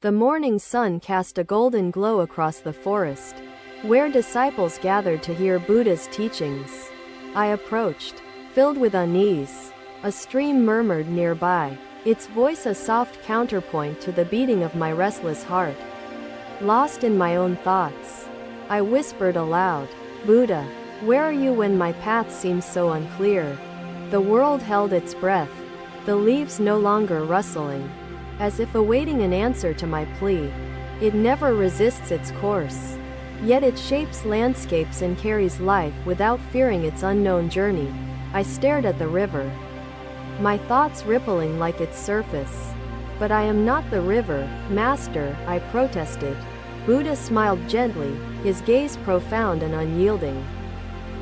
The morning sun cast a golden glow across the forest, where disciples gathered to hear Buddha's teachings. I approached, filled with unease. A stream murmured nearby, its voice a soft counterpoint to the beating of my restless heart. Lost in my own thoughts, I whispered aloud, "Buddha, where are you when my path seems so unclear?" The world held its breath, the leaves no longer rustling, as if awaiting an answer to my plea. It never resists its course, yet it shapes landscapes and carries life without fearing its unknown journey. I stared at the river, my thoughts rippling like its surface. "But I am not the river, Master," I protested. Buddha smiled gently, his gaze profound and unyielding.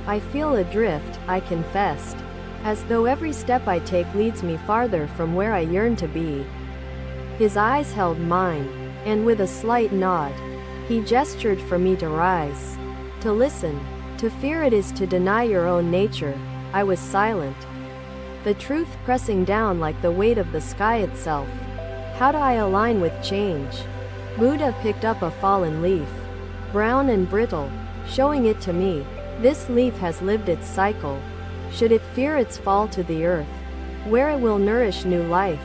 "I feel adrift," I confessed, "as though every step I take leads me farther from where I yearn to be." His eyes held mine, and with a slight nod, he gestured for me to rise, to listen. "To fear it is to deny your own nature." I was silent, the truth pressing down like the weight of the sky itself. How do I align with change? Buddha picked up a fallen leaf, brown and brittle, showing it to me. "This leaf has lived its cycle. Should it fear its fall to the earth, where it will nourish new life?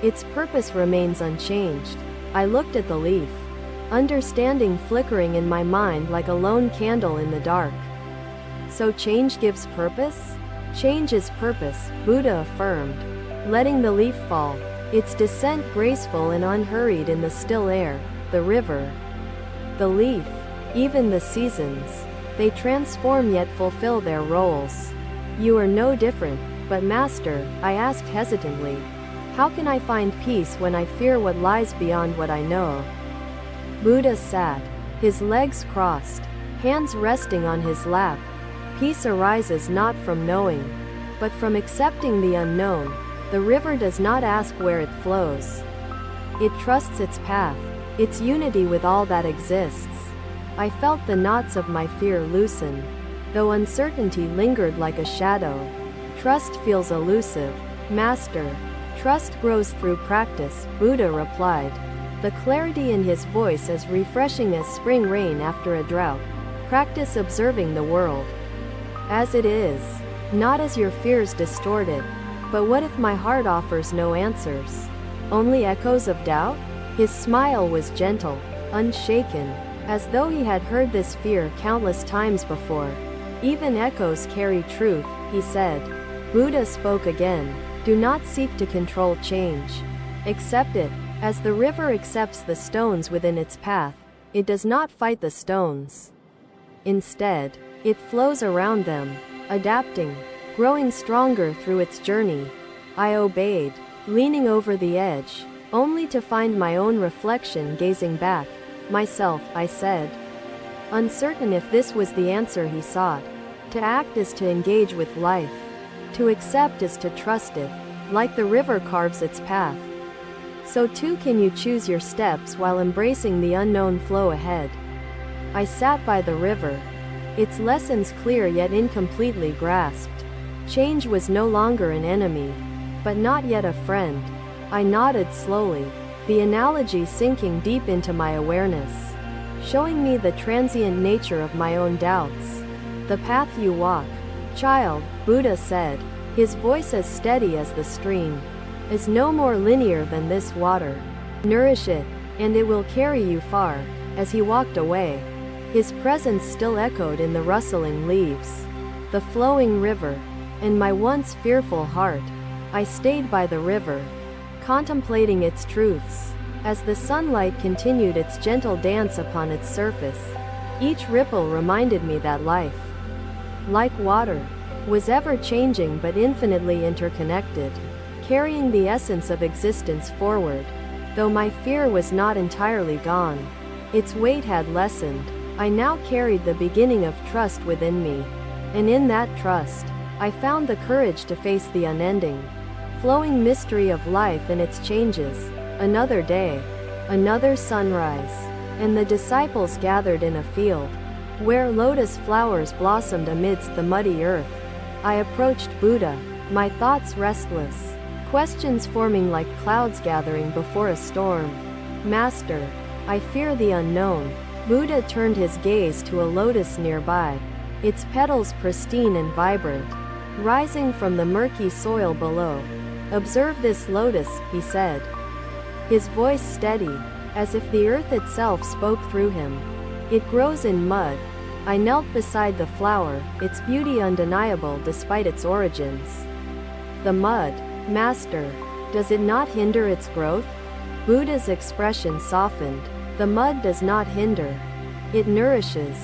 Its purpose remains unchanged." I looked at the leaf, understanding flickering in my mind like a lone candle in the dark. "So change gives purpose?" "Change is purpose," Buddha affirmed, letting the leaf fall, its descent graceful and unhurried in the still air. The river, the leaf, even the seasons, they transform yet fulfill their roles. "You are no different, but Master," I asked hesitantly, "how can I find peace when I fear what lies beyond what I know?" Buddha sat, his legs crossed, hands resting on his lap. "Peace arises not from knowing, but from accepting the unknown. The river does not ask where it flows. It trusts its path, its unity with all that exists." I felt the knots of my fear loosen, though uncertainty lingered like a shadow. "Trust feels elusive, Master." "Trust grows through practice," Buddha replied, the clarity in his voice as refreshing as spring rain after a drought. "Practice observing the world as it is, not as your fears distort it." "But what if my heart offers no answers? Only echoes of doubt?" His smile was gentle, unshaken, as though he had heard this fear countless times before. "Even echoes carry truth," he said. Buddha spoke again. "Do not seek to control change. Accept it, as the river accepts the stones within its path. It does not fight the stones. Instead, it flows around them, adapting, growing stronger through its journey." I obeyed, leaning over the edge, only to find my own reflection gazing back. "Myself," I said, uncertain if this was the answer he sought. To act is to engage with life. To accept is to trust it, like the river carves its path. So too can you choose your steps while embracing the unknown flow ahead. I sat by the river, its lessons clear yet incompletely grasped. Change was no longer an enemy, but not yet a friend. I nodded slowly, the analogy sinking deep into my awareness, showing me the transient nature of my own doubts. "The path you walk, child," Buddha said, his voice as steady as the stream, "is no more linear than this water. Nourish it, and it will carry you far." As he walked away, his presence still echoed in the rustling leaves, the flowing river, and my once fearful heart. I stayed by the river, contemplating its truths, as the sunlight continued its gentle dance upon its surface. Each ripple reminded me that life, like water, was ever-changing but infinitely interconnected, carrying the essence of existence forward. Though my fear was not entirely gone, its weight had lessened. I now carried the beginning of trust within me, and in that trust, I found the courage to face the unending, flowing mystery of life and its changes. Another day, another sunrise, and the disciples gathered in a field, where lotus flowers blossomed amidst the muddy earth. I approached Buddha, my thoughts restless, questions forming like clouds gathering before a storm. Master, I fear the unknown. Buddha turned his gaze to a lotus nearby, its petals pristine and vibrant, rising from the murky soil below. Observe this lotus, he said, his voice steady, as if the earth itself spoke through him. It grows in mud. I knelt beside the flower, its beauty undeniable despite its origins. The mud, Master, does it not hinder its growth? Buddha's expression softened. The mud does not hinder. It nourishes.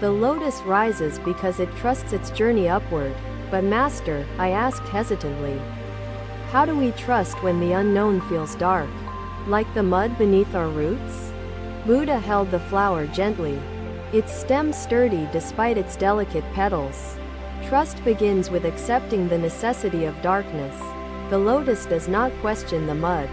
The lotus rises because it trusts its journey upward. But Master, I asked hesitantly, how do we trust when the unknown feels dark? Like the mud beneath our roots? Buddha held the flower gently, its stem sturdy despite its delicate petals. Trust begins with accepting the necessity of darkness. The lotus does not question the mud.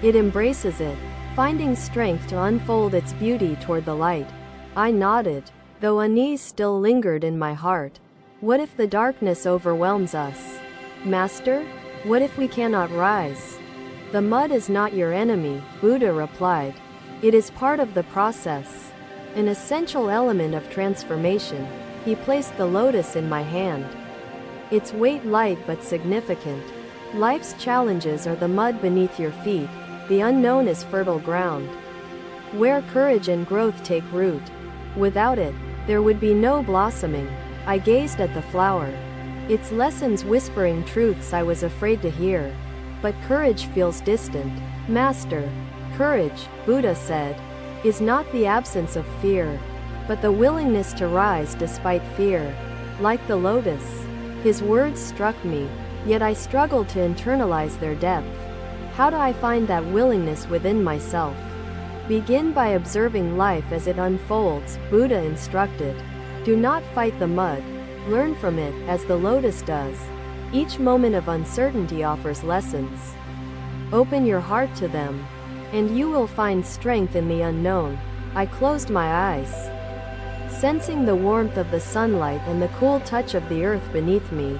It embraces it, finding strength to unfold its beauty toward the light. I nodded, though unease still lingered in my heart. What if the darkness overwhelms us? Master, what if we cannot rise? The mud is not your enemy, Buddha replied. It is part of the process, an essential element of transformation. He placed the lotus in my hand. Its weight light but significant. Life's challenges are the mud beneath your feet. The unknown is fertile ground, where courage and growth take root. Without it, there would be no blossoming. I gazed at the flower, its lessons whispering truths I was afraid to hear. But courage feels distant. Master, courage, Buddha said, is not the absence of fear, but the willingness to rise despite fear. Like the lotus, his words struck me, yet I struggled to internalize their depth. How do I find that willingness within myself? Begin by observing life as it unfolds, Buddha instructed. Do not fight the mud. Learn from it, as the lotus does. Each moment of uncertainty offers lessons. Open your heart to them, and you will find strength in the unknown. I closed my eyes, sensing the warmth of the sunlight and the cool touch of the earth beneath me.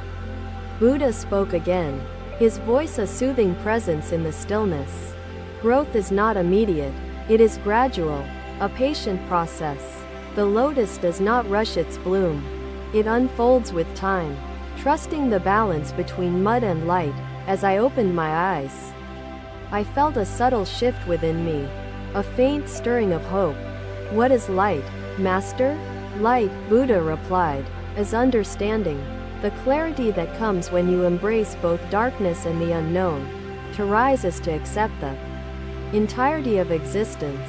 Buddha spoke again, his voice a soothing presence in the stillness. Growth is not immediate, it is gradual, a patient process. The lotus does not rush its bloom. It unfolds with time, trusting the balance between mud and light. As I opened my eyes, I felt a subtle shift within me, a faint stirring of hope. What is light, Master? Light, Buddha replied, is understanding, the clarity that comes when you embrace both darkness and the unknown. To rise is to accept the entirety of existence,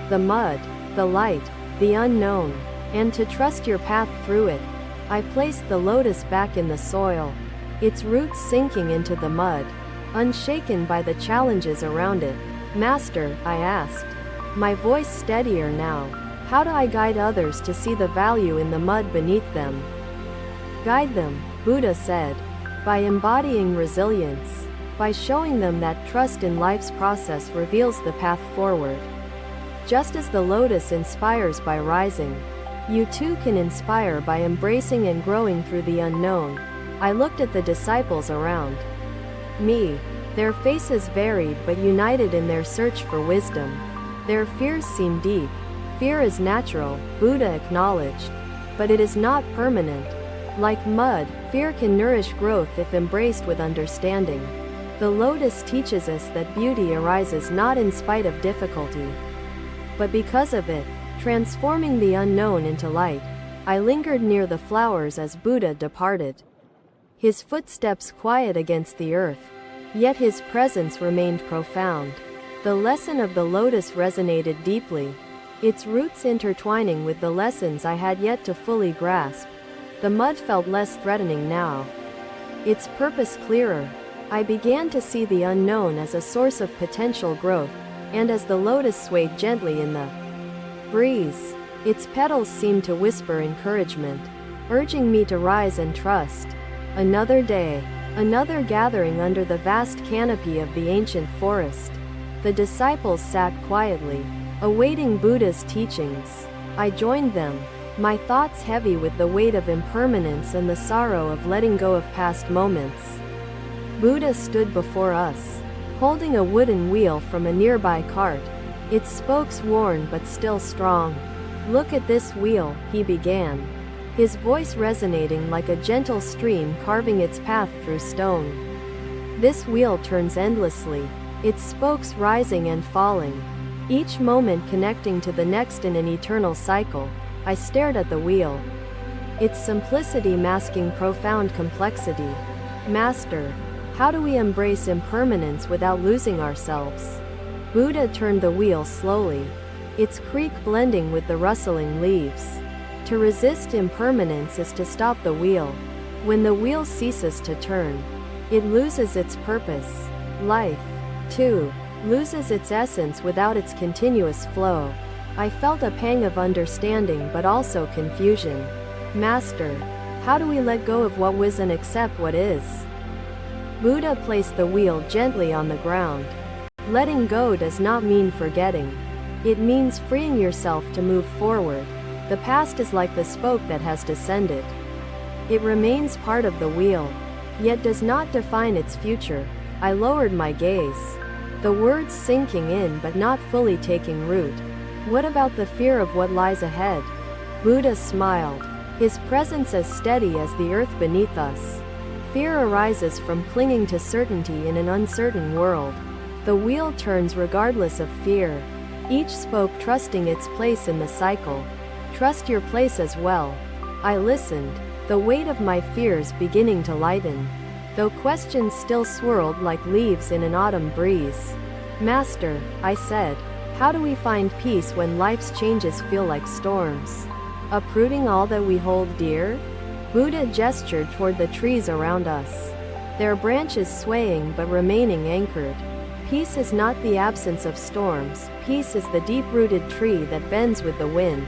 the mud, the light, the unknown, and to trust your path through it. I placed the lotus back in the soil, its roots sinking into the mud, unshaken by the challenges around it. Master, I asked, my voice steadier now, how do I guide others to see the value in the mud beneath them? Guide them, Buddha said, by embodying resilience, by showing them that trust in life's process reveals the path forward. Just as the lotus inspires by rising, you too can inspire by embracing and growing through the unknown. I looked at the disciples around me. Their faces varied but united in their search for wisdom. Their fears seemed deep. Fear is natural, Buddha acknowledged, but it is not permanent. Like mud, fear can nourish growth if embraced with understanding. The lotus teaches us that beauty arises not in spite of difficulty, but because of it, transforming the unknown into light. I lingered near the flowers as Buddha departed, his footsteps quiet against the earth, yet his presence remained profound. The lesson of the lotus resonated deeply, its roots intertwining with the lessons I had yet to fully grasp. The mud felt less threatening now, its purpose clearer. I began to see the unknown as a source of potential growth, and as the lotus swayed gently in the breeze, its petals seemed to whisper encouragement, urging me to rise and trust. Another day, another gathering under the vast canopy of the ancient forest. The disciples sat quietly, awaiting Buddha's teachings. I joined them, my thoughts heavy with the weight of impermanence and the sorrow of letting go of past moments. Buddha stood before us, holding a wooden wheel from a nearby cart, its spokes worn but still strong. "Look at this wheel," he began, his voice resonating like a gentle stream carving its path through stone. "This wheel turns endlessly, its spokes rising and falling, each moment connecting to the next in an eternal cycle." I stared at the wheel, its simplicity masking profound complexity. "Master, how do we embrace impermanence without losing ourselves?" Buddha turned the wheel slowly, its creak blending with the rustling leaves. "To resist impermanence is to stop the wheel. When the wheel ceases to turn, it loses its purpose. Life, too, loses its essence without its continuous flow." I felt a pang of understanding but also confusion. "Master, how do we let go of what was and accept what is?" Buddha placed the wheel gently on the ground. "Letting go does not mean forgetting. It means freeing yourself to move forward. The past is like the spoke that has descended. It remains part of the wheel, yet does not define its future." I lowered my gaze, the words sinking in but not fully taking root. "What about the fear of what lies ahead?" Buddha smiled, his presence as steady as the earth beneath us. "Fear arises from clinging to certainty in an uncertain world. The wheel turns regardless of fear, each spoke trusting its place in the cycle. Trust your place as well." I listened, the weight of my fears beginning to lighten, though questions still swirled like leaves in an autumn breeze. "Master," I said, "how do we find peace when life's changes feel like storms? Uprooting all that we hold dear?" Buddha gestured toward the trees around us, their branches swaying but remaining anchored. "Peace is not the absence of storms, peace is the deep-rooted tree that bends with the wind,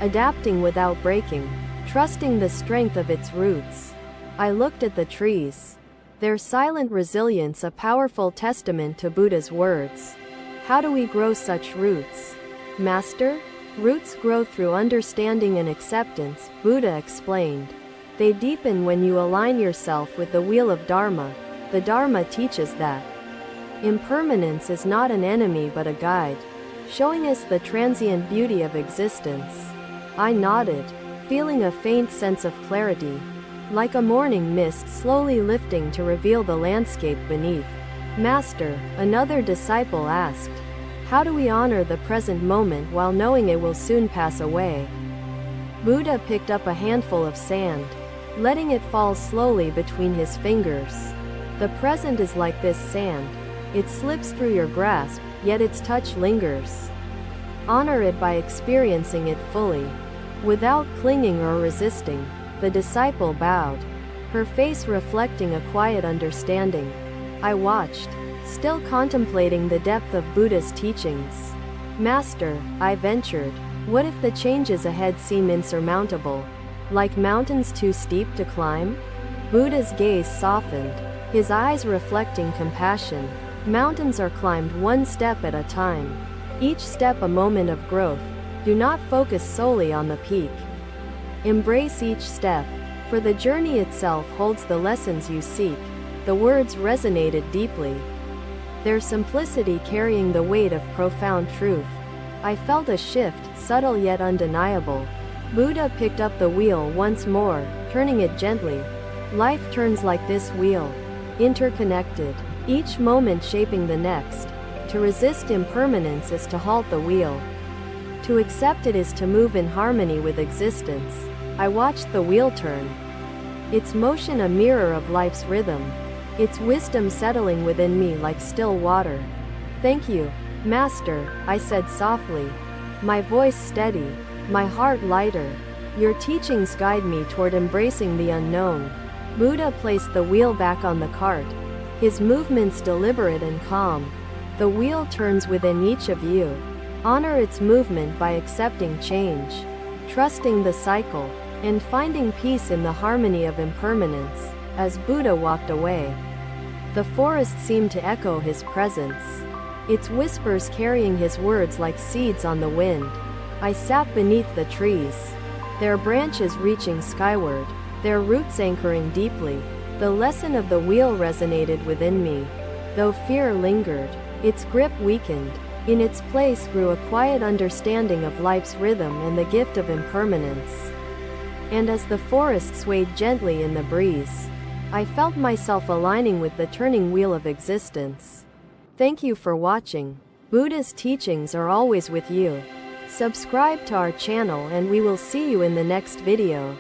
adapting without breaking, trusting the strength of its roots." I looked at the trees, their silent resilience a powerful testament to Buddha's words. "How do we grow such roots?" "Master, roots grow through understanding and acceptance," Buddha explained. "They deepen when you align yourself with the wheel of Dharma. The Dharma teaches that impermanence is not an enemy but a guide, showing us the transient beauty of existence." I nodded, feeling a faint sense of clarity, like a morning mist slowly lifting to reveal the landscape beneath. "Master," another disciple asked, "how do we honor the present moment while knowing it will soon pass away?" Buddha picked up a handful of sand, letting it fall slowly between his fingers. "The present is like this sand. It slips through your grasp, yet its touch lingers. Honor it by experiencing it fully, without clinging or resisting." The disciple bowed, her face reflecting a quiet understanding. I watched, still contemplating the depth of Buddha's teachings. "Master," I ventured, "what if the changes ahead seem insurmountable, like mountains too steep to climb?" Buddha's gaze softened, his eyes reflecting compassion. "Mountains are climbed one step at a time, each step a moment of growth. Do not focus solely on the peak. Embrace each step, for the journey itself holds the lessons you seek." The words resonated deeply, their simplicity carrying the weight of profound truth. I felt a shift, subtle yet undeniable. Buddha picked up the wheel once more, turning it gently. "Life turns like this wheel, interconnected, each moment shaping the next. To resist impermanence is to halt the wheel. To accept it is to move in harmony with existence." I watched the wheel turn, its motion a mirror of life's rhythm, its wisdom settling within me like still water. "Thank you, Master," I said softly, my voice steady, my heart lighter. "Your teachings guide me toward embracing the unknown." Buddha placed the wheel back on the cart, his movements deliberate and calm. "The wheel turns within each of you. Honor its movement by accepting change, trusting the cycle, and finding peace in the harmony of impermanence." As Buddha walked away, the forest seemed to echo his presence, its whispers carrying his words like seeds on the wind. I sat beneath the trees, their branches reaching skyward, their roots anchoring deeply. The lesson of the wheel resonated within me, though fear lingered. Its grip weakened, In its place grew a quiet understanding of life's rhythm and the gift of impermanence. And as the forest swayed gently in the breeze, I felt myself aligning with the turning wheel of existence. Thank you for watching. Buddha's teachings are always with you. Subscribe to our channel and we will see you in the next video.